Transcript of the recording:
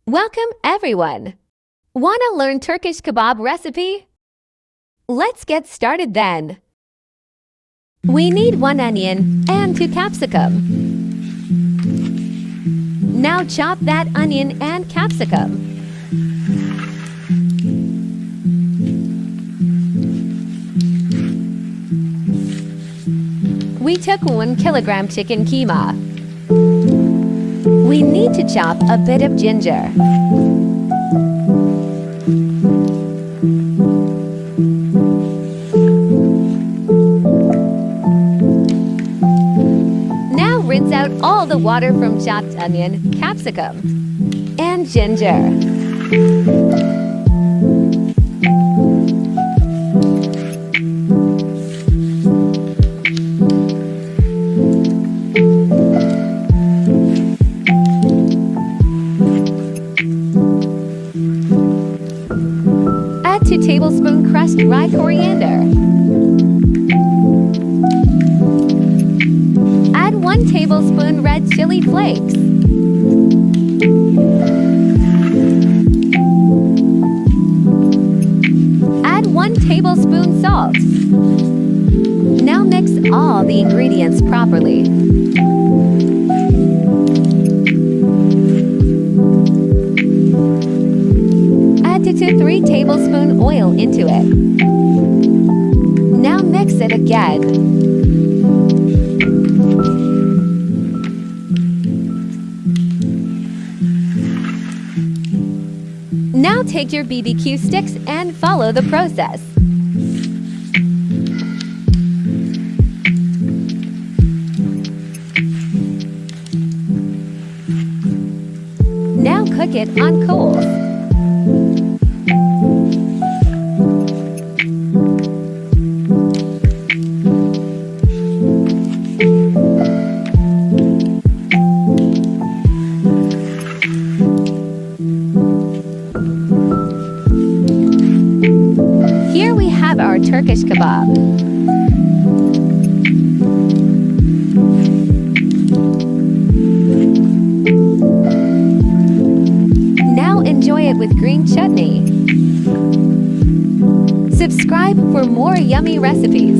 Welcome everyone! Wanna learn Turkish kebab recipe? Let's get started then. We need 1 onion and 2 capsicum. Now chop that onion and capsicum. We took 1 kilogram chicken keema. We need to chop a bit of ginger. Now rinse out all the water from chopped onion, capsicum, and ginger. Add 2 tablespoons crushed dry coriander. Add 1 tablespoon red chili flakes. Add 1 tablespoon salt. Now mix all the ingredients properly. Add 2 to 3 tablespoon oil into it. Now mix it again. Now take your BBQ sticks and follow the process. Now cook it on coals. Here we have our Turkish kebab. Now enjoy it with green chutney. Subscribe for more yummy recipes.